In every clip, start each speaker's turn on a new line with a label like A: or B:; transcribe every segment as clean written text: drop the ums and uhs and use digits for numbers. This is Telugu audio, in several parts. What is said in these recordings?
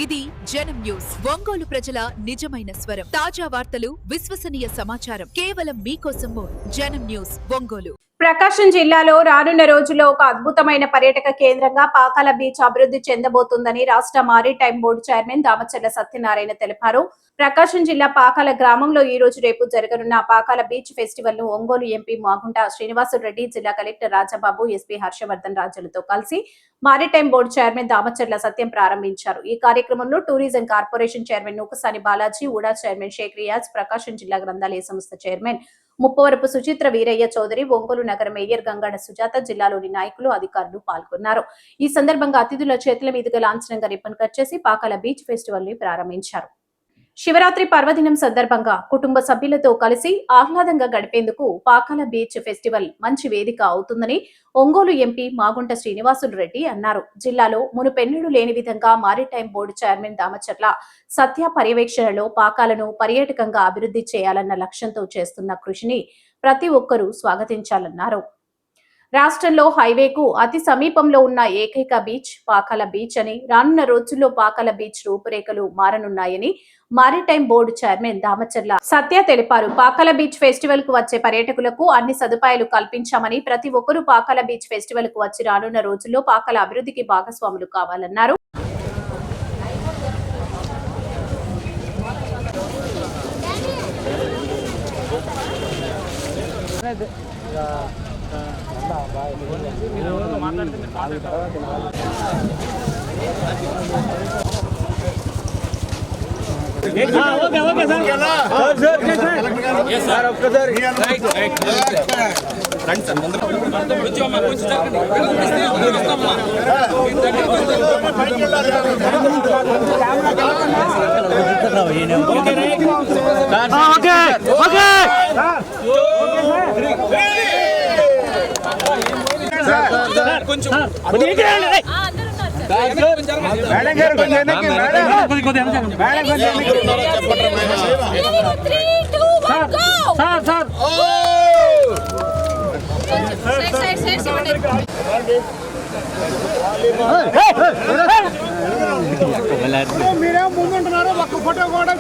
A: ఇది జనం న్యూస్. ఒంగోలు ప్రజల నిజమైన స్వరం. తాజా వార్తలు, విశ్వసనీయ సమాచారం కేవలం మీకోసం. జనం న్యూస్ ఒంగోలు.
B: ప్రకాశం జిల్లాలో రానున్న రోజుల్లో ఒక అద్భుతమైన పర్యాటక కేంద్రంగా పాకాల బీచ్ అభివృద్ధి చెందబోతుందని రాష్ట్ర maritime board chairman Damacharla Satyanarayana తెలిపారు. ప్రకాశం జిల్లా పాకాల గ్రామంలో ఈ రోజు రేపు జరగనున్న పాకాల బీచ్ ఫెస్టివల్ ను ఒంగోలు ఎంపీ మాగుంట శ్రీనివాసురెడ్డి, జిల్లా కలెక్టర్ రాజబాబు, ఎస్పీ హర్షవర్ధన్ రాజులతో కలిసి maritime board chairman Damacharla Satyam ప్రారంభించారు. ఈ కార్యక్రమంలో tourism corporation chairman Nukasani Balaji, OUDA chairman Shaik Riyaz, Prakasam జిల్లా గ్రంథాలయ సంస్థ చైర్మన్ ముప్పవరపు సుచిత్ర వీరయ్య చౌదరి, ఒంగోలు నగర మేయర్ గంగాడ సుజాత, జిల్లాలోని నాయకులు, అధికారులు పాల్గొన్నారు. ఈ సందర్భంగా అతిథుల చేతుల మీదుగా లాంఛనంగా రిబ్బన్ కట్ చేసి పాకాల బీచ్ ఫెస్టివల్ ని ప్రారంభించారు. శివరాత్రి పర్వదినం సందర్భంగా కుటుంబ సభ్యులతో కలిసి ఆహ్లాదంగా గడిపేందుకు పాకాల బీచ్ ఫెస్టివల్ మంచి వేదిక అవుతుందని ఒంగోలు ఎంపీ మాగుంట శ్రీనివాసులరెడ్డి అన్నారు. జిల్లాలో మునుపెన్నడూ లేని విధంగా మారిటైమ్ బోర్డు చైర్మన్ దామచర్ల సత్య పర్యవేక్షణలో పాకాలను పర్యాటకంగా అభివృద్ధి చేయాలన్న లక్ష్యంతో చేస్తున్న కృషిని ప్రతి ఒక్కరూ స్వాగతించాలన్నారు. రాష్ట్రంలో హైవేకు అతి సమీపంలో ఉన్న ఏకైక బీచ్ పాకాల బీచ్ అని, రానున్న రోజుల్లో పాకాల బీచ్ రూపురేఖలు మారనున్నాయని మారిటైమ్ బోర్డు చైర్మన్ దామచర్ల సత్య తెలిపారు. పాకాల బీచ్ ఫెస్టివల్ కు వచ్చే పర్యాటకులకు అన్ని సదుపాయాలు కల్పించామని, ప్రతి ఒక్కరూ పాకాల బీచ్ ఫెస్టివల్ కు వచ్చి రానున్న రోజుల్లో పాకాల అభివృద్ధికి భాగస్వాములు కావాలన్నారు.
C: మీరేం ముందుంటున్నారు, ఒక్క ఫోటో కూడా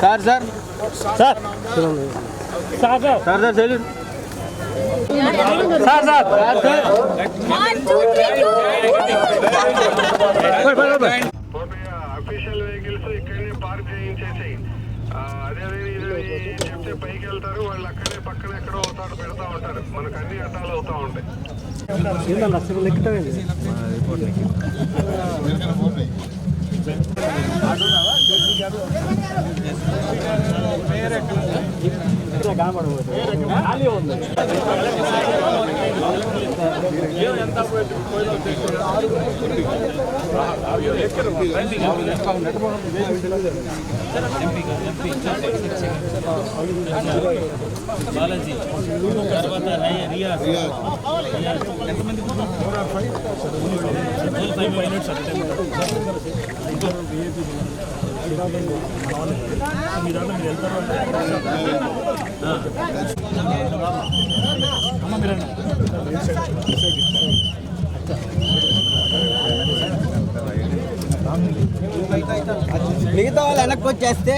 D: sir sir sir sir sir sir salute sir sir
E: official vehicles ఇక్కడనే పార్క్ చేయించేసి అదే చెప్తే పైకి వెళ్తారు, వాళ్ళు అక్కడే పక్కన ఎక్కడో అవుతాడు పెడతా ఉంటారు, మనకు అన్ని అడ్డాలు అవుతా ఉంటాయి.
D: బాలాజీ తర్వాత రియాజ్ ఎంతమంది 5 minutes మీరు వెళ్తారు అమ్మ మీరు
F: మిగతా వాళ్ళు వెనక్కి వచ్చేస్తే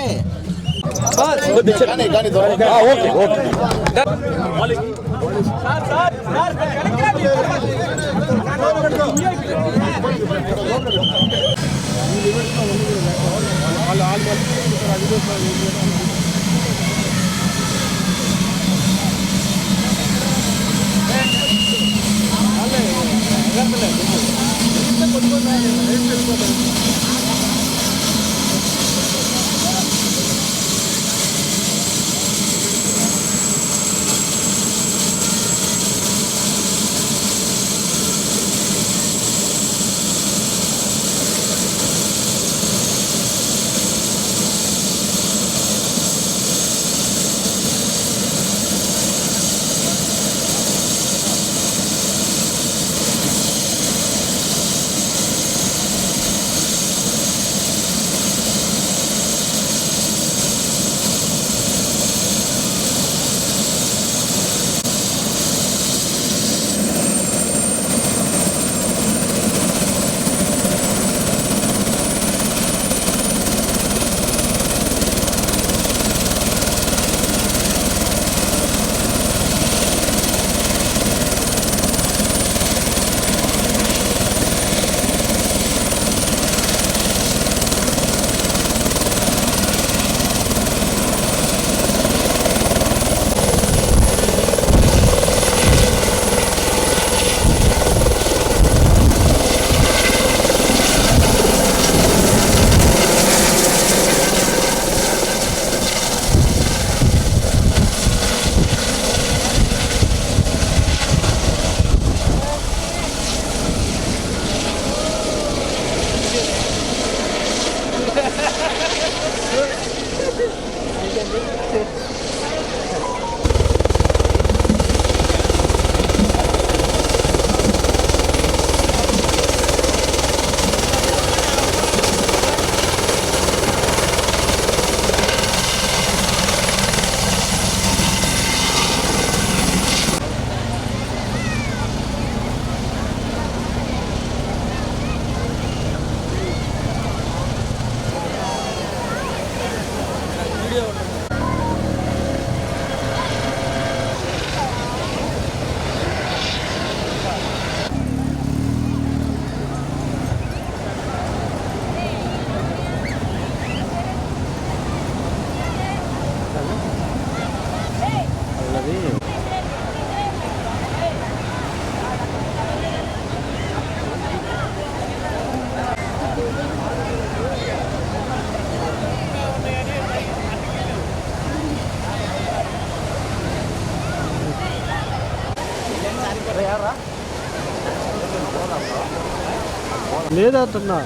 D: లేదంటున్నా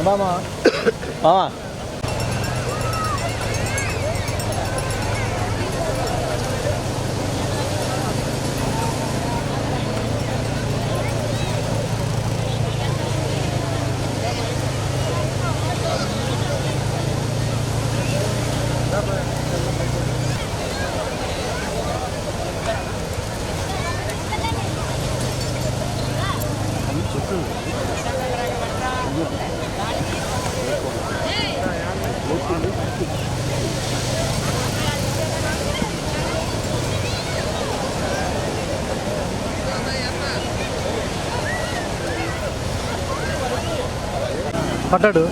D: ఉన్నామా పడ్డాడు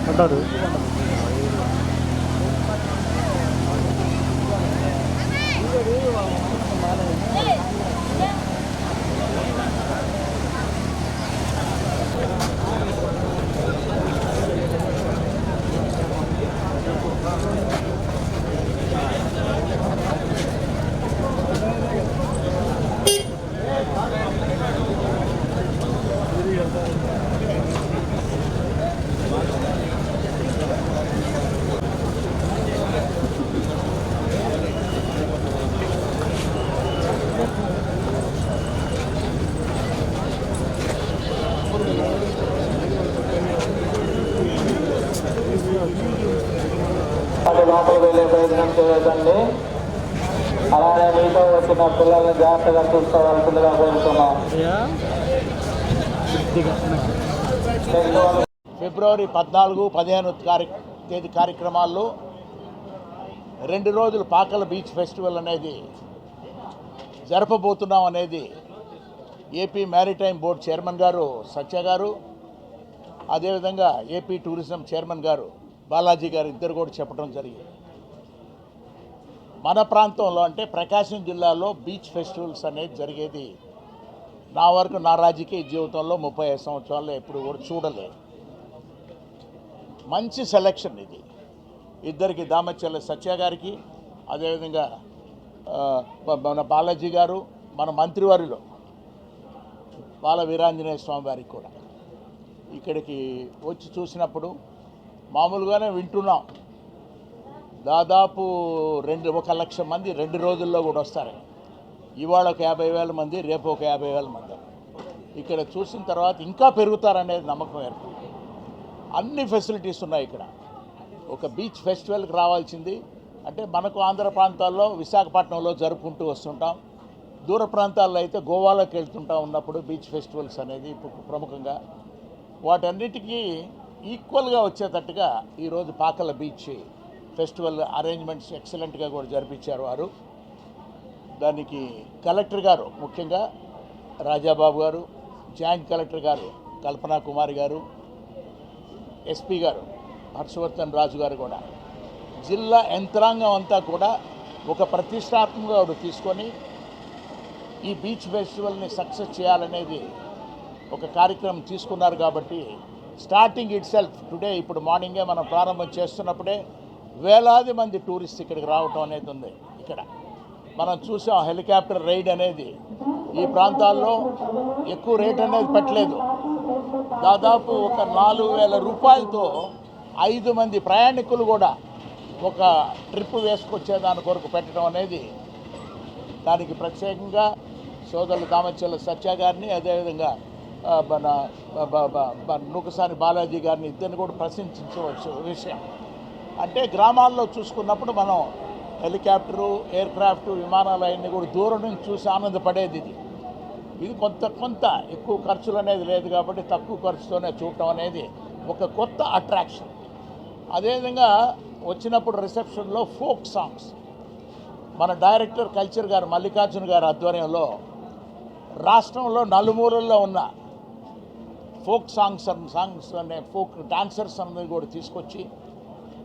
D: పడ్డాడు
F: లోపలికి వెళ్ళే ప్రయత్నం చేయదండి. అలానే మీతో వచ్చిన పిల్లల్ని జాగ్రత్తగా చూసుకోవాల్సిందిగా కోరుతున్నాం.
G: ఫిబ్రవరి 14-15 తేదీ కార్యక్రమాల్లో 2 రోజులు పాకల బీచ్ ఫెస్టివల్ అనేది జరపబోతున్నాం అనేది ఏపీ మ్యారిటైమ్ బోర్డ్ చైర్మన్ గారు సత్య గారు, అదేవిధంగా ఏపీ టూరిజం చైర్మన్ గారు బాలాజీ గారు ఇద్దరు కూడా చెప్పడం జరిగింది. మన ప్రాంతంలో అంటే ప్రకాశం జిల్లాలో బీచ్ ఫెస్టివల్స్ అనేది జరిగేది నా వరకు నా రాజకీయ జీవితంలో 35 సంవత్సరాల్లో ఎప్పుడు కూడా చూడలేదు. మంచి సెలక్షన్ ఇది. ఇద్దరికి దామచర్ల సత్య గారికి, అదేవిధంగా మన బాలాజీ గారు, మన మంత్రివారిలో బాల వీరాంజనేయ స్వామి వారికి కూడా ఇక్కడికి వచ్చి చూసినప్పుడు మామూలుగానే వింటున్నాం, దాదాపు 1,00,000 మంది 2 రోజుల్లో కూడా వస్తారు. ఇవాళ ఒక 50,000 మంది, రేపు ఒక 50,000 మంది. ఇక్కడ చూసిన తర్వాత ఇంకా పెరుగుతారనేది నమ్మకం ఏర్పడింది. అన్ని ఫెసిలిటీస్ ఉన్నాయి ఇక్కడ. ఒక బీచ్ ఫెస్టివల్కి రావాల్సింది అంటే మనకు ఆంధ్ర ప్రాంతాల్లో విశాఖపట్నంలో జరుపుకుంటూ వస్తుంటాం, దూర ప్రాంతాల్లో అయితే గోవాలోకి వెళ్తుంటా ఉన్నప్పుడు బీచ్ ఫెస్టివల్స్ అనేది ప్రముఖంగా వాటన్నిటికీ ఈక్వల్గా వచ్చేటట్టుగా ఈరోజు పాకల బీచ్ ఫెస్టివల్ అరేంజ్మెంట్స్ ఎక్సలెంట్గా కూడా జరిపించారు వారు. దానికి కలెక్టర్ గారు ముఖ్యంగా రాజాబాబు గారు, జాయింట్ కలెక్టర్ గారు కల్పనా కుమారి గారు, ఎస్పీ గారు హర్షవర్ధన్ రాజు గారు కూడా జిల్లా యంత్రాంగం అంతా కూడా ఒక ప్రతిష్టాత్మకంగా తీసుకొని ఈ బీచ్ ఫెస్టివల్ని సక్సెస్ చేయాలనేది ఒక కార్యక్రమం తీసుకున్నారు. కాబట్టి స్టార్టింగ్ ఇట్ సెల్ఫ్ టుడే, ఇప్పుడు మార్నింగే మనం ప్రారంభం చేస్తున్నప్పుడే వేలాది మంది టూరిస్ట్ ఇక్కడికి రావటం అనేది ఉంది. ఇక్కడ మనం చూసాం హెలికాప్టర్ రైడ్ అనేది ఈ ప్రాంతాల్లో ఎక్కువ రేట్ అనేది పెట్టలేదు. దాదాపు ఒక 4,000 రూపాయలతో 5 మంది ప్రయాణికులు కూడా ఒక ట్రిప్ వేసుకొచ్చేదాని కొరకు పెట్టడం అనేది, దానికి ప్రత్యేకంగా సోదరులు దామచర్ల సత్య గారిని, అదేవిధంగా మన నూకసాని బాలాజీ గారిని ఇద్దరిని కూడా ప్రశంసించవచ్చు విషయం. అంటే గ్రామాల్లో చూసుకున్నప్పుడు మనం హెలికాప్టరు, ఎయిర్ క్రాఫ్ట్, విమానాలు అవన్నీ కూడా దూరం నుంచి చూసి ఆనందపడేది. ఇది కొంత ఎక్కువ ఖర్చులు అనేది లేదు కాబట్టి తక్కువ ఖర్చుతోనే చూడటం అనేది ఒక కొత్త అట్రాక్షన్. అదేవిధంగా వచ్చినప్పుడు రిసెప్షన్లో ఫోక్ సాంగ్స్ మన డైరెక్టర్ కల్చర్ గారు మల్లికార్జున గారి ఆధ్వర్యంలో రాష్ట్రంలో నలుమూలల్లో ఉన్న ఫోక్ సాంగ్స్ అనే ఫోక్ డాన్సర్స్ అనేది కూడా తీసుకొచ్చి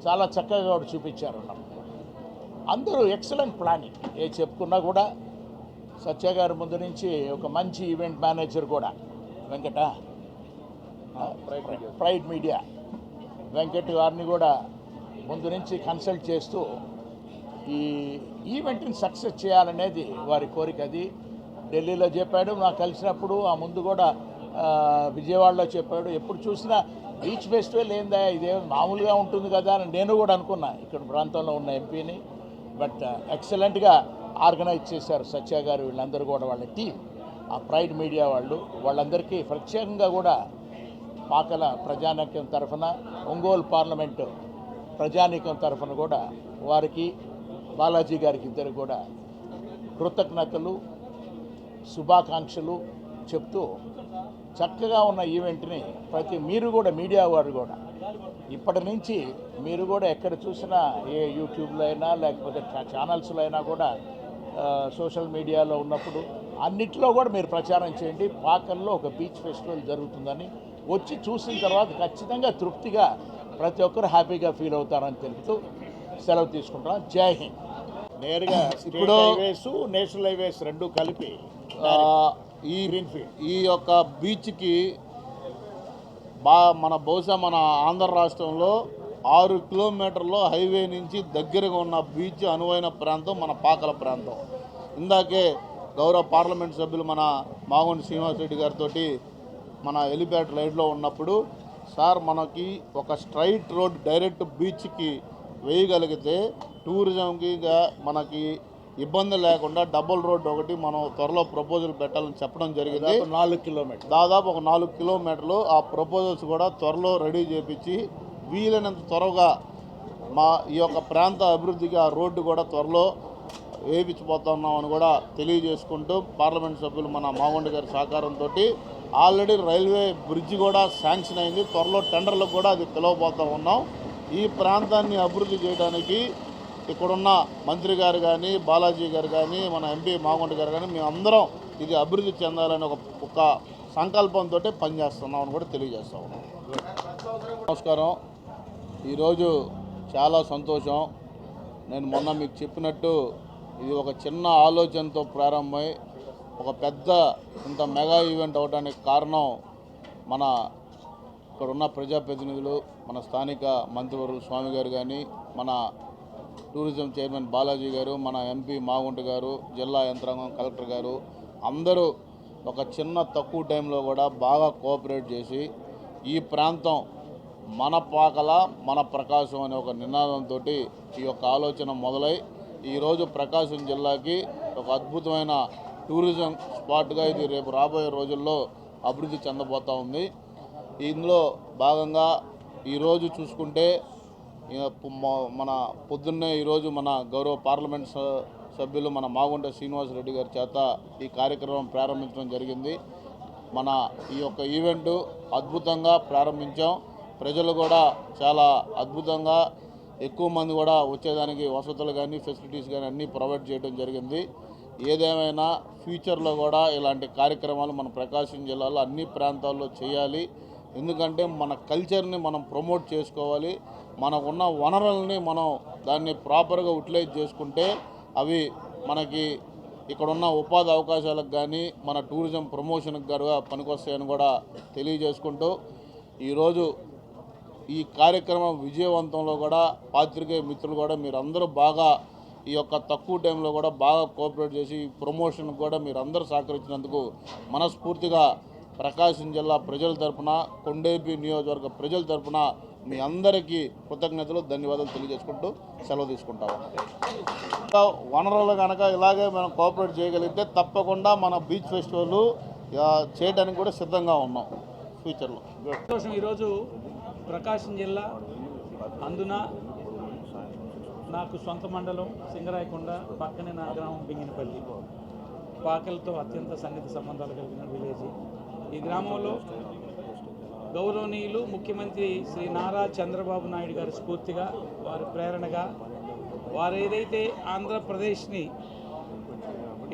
G: చాలా చక్కగా కూడా చూపించారు. అందరూ ఎక్సలెంట్ ప్లానింగ్. ఏ చెప్పుకున్నా కూడా సత్య గారి ముందు నుంచి ఒక మంచి ఈవెంట్ మేనేజర్ కూడా వెంకట ప్రైడ్ మీడియా వెంకట్ గారిని కూడా ముందు నుంచి కన్సల్ట్ చేస్తూ ఈ ఈవెంట్ని సక్సెస్ చేయాలనేది వారి కోరిక. అది ఢిల్లీలో చెప్పాడు, నాకు కలిసినప్పుడు, ఆ ముందు కూడా విజయవాడలో చెప్పాడు. ఎప్పుడు చూసినా బీచ్ ఫెస్టివల్ ఏందా, ఇదే మామూలుగా ఉంటుంది కదా అని నేను కూడా అనుకున్నా ఇక్కడ ప్రాంతంలో ఉన్న ఎంపీని. బట్ ఎక్సలెంట్గా ఆర్గనైజ్ చేశారు సత్య గారు, వీళ్ళందరూ కూడా వాళ్ళ టీం, ఆ ప్రైడ్ మీడియా వాళ్ళందరికీ ప్రత్యేకంగా కూడా పాకల ప్రజానీకం తరఫున, ఒంగోలు పార్లమెంటు ప్రజానీకం తరఫున కూడా వారికి, బాలాజీ గారికి ఇద్దరు కూడా కృతజ్ఞతలు, శుభాకాంక్షలు చెప్తూ చక్కగా ఉన్న ఈవెంట్ని మీరు కూడా మీడియా వారు కూడా ఇప్పటి నుంచి మీరు కూడా ఎక్కడ చూసినా, ఏ యూట్యూబ్లో అయినా లేకపోతే ఛానల్స్లో అయినా కూడా సోషల్ మీడియాలో ఉన్నప్పుడు అన్నిట్లో కూడా మీరు ప్రచారం చేయండి. పాకల్లో ఒక బీచ్ ఫెస్టివల్ జరుగుతుందని, వచ్చి చూసిన తర్వాత ఖచ్చితంగా తృప్తిగా ప్రతి ఒక్కరు హ్యాపీగా ఫీల్ అవుతారని తెలుపుతూ సెలవు తీసుకుంటాం. జై హింద్. నేరుగా ఇప్పుడు హైవేస్, నేషనల్ హైవేస్ రెండు కలిపి
D: ఈ
G: గ్రీన్ఫీల్డ్
D: ఈ యొక్క బీచ్కి బహుశా మన ఆంధ్ర రాష్ట్రంలో 6 కిలోమీటర్లో హైవే నుంచి దగ్గరగా ఉన్న బీచ్ అనువైన ప్రాంతం మన పాకల ప్రాంతం. ఇందాకే గౌరవ పార్లమెంట్ సభ్యులు మన మాగొండ శ్రీనివాసరెడ్డి గారితో మన ఎలిప్యాడ్ రైడ్లో ఉన్నప్పుడు, సార్ మనకి ఒక స్ట్రైట్ రోడ్ డైరెక్ట్ బీచ్కి వేయగలిగితే టూరిజంకి మనకి ఇబ్బంది లేకుండా డబుల్ రోడ్ ఒకటి మనం త్వరలో ప్రపోజల్ పెట్టాలని చెప్పడం జరిగింది.
G: 4 కిలోమీటర్లు,
D: దాదాపు ఒక 4 కిలోమీటర్లు. ఆ ప్రపోజల్స్ కూడా త్వరలో రెడీ చేపించి వీలైనంత త్వరగా ఈ యొక్క ప్రాంత అభివృద్ధికి ఆ రోడ్డు కూడా త్వరలో వేయించిపోతున్నామని కూడా తెలియజేసుకుంటూ, పార్లమెంట్ సభ్యులు మన మాగొండ గారి సహకారంతో ఆల్రెడీ రైల్వే బ్రిడ్జ్ కూడా శాంక్షన్ అయింది. త్వరలో టెండర్లకు కూడా అది పిలవబోతూ ఉన్నాం. ఈ ప్రాంతాన్ని అభివృద్ధి చేయడానికి ఇక్కడున్న మంత్రి గారు కానీ, బాలాజీ గారు కానీ, మన ఎంపీ మాగొండ గారు కానీ, మేమందరం ఇది అభివృద్ధి చెందాలని ఒక సంకల్పంతో పనిచేస్తున్నామని కూడా తెలియజేస్తా ఉన్నాం. నమస్కారం. ఈరోజు చాలా సంతోషం. నేను మొన్న మీకు చెప్పినట్టు ఇది ఒక చిన్న ఆలోచనతో ప్రారంభమై ఒక పెద్ద ఇంత మెగా ఈవెంట్ అవడానికి కారణం మన ఇక్కడున్న ప్రజాప్రతినిధులు, మన స్థానిక మంత్రివర్యులు స్వామి గారు కానీ, మన టూరిజం చైర్మన్ బాలాజీ గారు, మన ఎంపీ మాగుంట గారు, జిల్లా యంత్రాంగం, కలెక్టర్ గారు అందరూ ఒక చిన్న తక్కువ టైంలో కూడా బాగా కోఆపరేట్ చేసి ఈ ప్రాంతం మన పాకల మన ప్రకాశం అనే ఒక నినాదంతో ఈ యొక్క ఆలోచన మొదలై ఈరోజు ప్రకాశం జిల్లాకి ఒక అద్భుతమైన టూరిజం స్పాట్గా ఇది రేపు రాబోయే రోజుల్లో అభివృద్ధి చెందబోతూ ఉంది. ఇందులో భాగంగా ఈరోజు చూసుకుంటే మన పొద్దున్నే ఈరోజు మన గౌరవ పార్లమెంట్ సభ్యులు మన మాగొండ శ్రీనివాసరెడ్డి గారి చేత ఈ కార్యక్రమం ప్రారంభించడం జరిగింది. మన ఈ యొక్క ఈవెంటు అద్భుతంగా ప్రారంభించాం. ప్రజలు కూడా చాలా అద్భుతంగా ఎక్కువ మంది కూడా వచ్చేదానికి వసతులు కానీ, ఫెసిలిటీస్ కానీ అన్నీ ప్రొవైడ్ చేయడం జరిగింది. ఏదేమైనా ఫ్యూచర్లో కూడా ఇలాంటి కార్యక్రమాలు మన ప్రకాశం జిల్లాలో అన్ని ప్రాంతాల్లో చేయాలి. ఎందుకంటే మన కల్చర్ని మనం ప్రమోట్ చేసుకోవాలి. మనకున్న వనరులని మనం దాన్ని ప్రాపర్గా యూటిలైజ్ చేసుకుంటే అవి మనకి ఇక్కడున్న ఉపాధి అవకాశాలకు కానీ, మన టూరిజం ప్రమోషన్కి కూడా పనికొస్తాయని కూడా తెలియజేసుకుంటూ ఈరోజు ఈ కార్యక్రమం విజయవంతంలో కూడా పాత్రికేయ మిత్రులు కూడా మీరందరూ బాగా ఈ యొక్క తక్కువ టైంలో కూడా బాగా కోఆపరేట్ చేసి ఈ ప్రమోషన్కి కూడా మీరందరూ సహకరించినందుకు మనస్ఫూర్తిగా ప్రకాశం జిల్లా ప్రజల తరపున, కొండేపి నియోజకవర్గ ప్రజల తరపున మీ అందరికీ కృతజ్ఞతలు, ధన్యవాదాలు తెలియజేసుకుంటూ సెలవు తీసుకుంటాము. వనరులు కనుక ఇలాగే మనం కోఆపరేట్ చేయగలిగితే తప్పకుండా మన బీచ్ ఫెస్టివల్ చేయడానికి కూడా సిద్ధంగా ఉన్నాం ఫ్యూచర్లో.
C: సంతోషం. ఈరోజు ప్రకాశం జిల్లా అందున నాకు సొంత మండలం సింగరాయకొండ, పక్కనే నా గ్రామం బింగినపల్లి, పాకలతో అత్యంత సన్నిహిత సంబంధాలు కలిగిన విలేజ్. ఈ గ్రామంలో గౌరవనీయులు ముఖ్యమంత్రి శ్రీ నారా చంద్రబాబు నాయుడు గారి స్ఫూర్తిగా, వారి ప్రేరణగా, వారు ఏదైతే ఆంధ్రప్రదేశ్ని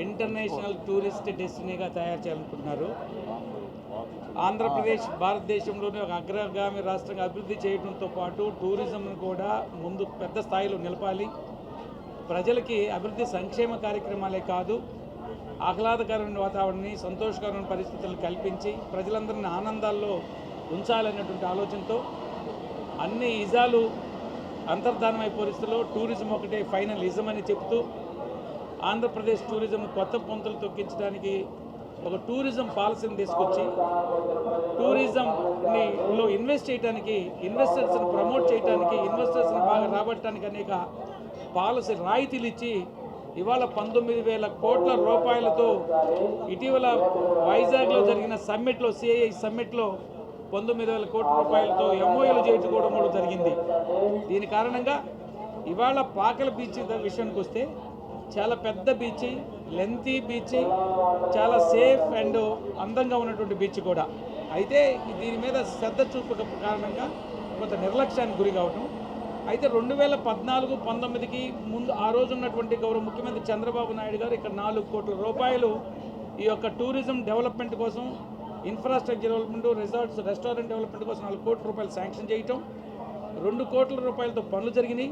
C: ఇంటర్నేషనల్ టూరిస్ట్ డెస్టినీగా తయారు చేయాలనుకుంటున్నారు, ఆంధ్రప్రదేశ్ భారతదేశంలోనే ఒక అగ్రగామి రాష్ట్రంగా అభివృద్ధి చేయడంతో పాటు టూరిజంను కూడా ముందు పెద్ద స్థాయిలో నిలపాలి. ప్రజలకి అభివృద్ధి సంక్షేమ కార్యక్రమాలే కాదు, ఆహ్లాదకరమైన వాతావరణాన్ని, సంతోషకరమైన పరిస్థితులను కల్పించి ప్రజలందరినీ ఆనందాల్లో ఉంచాలనేటువంటి ఆలోచనతో అన్ని ఇజాలు అంతర్ధానమై పరిస్థితుల్లో టూరిజం ఒకటే ఫైనల్ నిజమని చెప్తూ ఆంధ్రప్రదేశ్ టూరిజం కొత్త పొంతలు తొక్కించడానికి ఒక టూరిజం పాలసీని తీసుకొచ్చి టూరిజంలో ఇన్వెస్ట్ చేయడానికి, ఇన్వెస్టర్స్ని ప్రమోట్ చేయడానికి, ఇన్వెస్టర్స్ని బాగా రాబట్టడానికి అనేక పాలసీ రాయితీలు ఇచ్చి ఇవాళ 19,000 కోట్ల రూపాయలతో ఇటీవల వైజాగ్లో జరిగిన సమ్మిట్లో, సిఐఐ సమ్మిట్లో 19,000 కోట్ల రూపాయలతో ఎంఓఏలు చేయించుకోవడం కూడా జరిగింది. దీని కారణంగా ఇవాళ పాకల బీచ్ విషయానికి వస్తే చాలా పెద్ద బీచ్, లెంతీ బీచ్, చాలా సేఫ్ అండ్ అందంగా ఉన్నటువంటి బీచ్ కూడా. అయితే దీని మీద శ్రద్ధ చూపక కారణంగా కొంత నిర్లక్ష్యానికి గురి కావటం. అయితే 2014-19కి ముందు ఆ రోజు ఉన్నటువంటి గౌరవ ముఖ్యమంత్రి చంద్రబాబు నాయుడు గారు ఇక్కడ 4 కోట్ల రూపాయలు ఈ యొక్క టూరిజం డెవలప్మెంట్ కోసం, infrastructure development, resorts, restaurant development కోసం 4 కోట్ల రూపాయలు శాంక్షన్ చేయటం, 2 కోట్ల రూపాయలతో పనులు జరిగినాయి.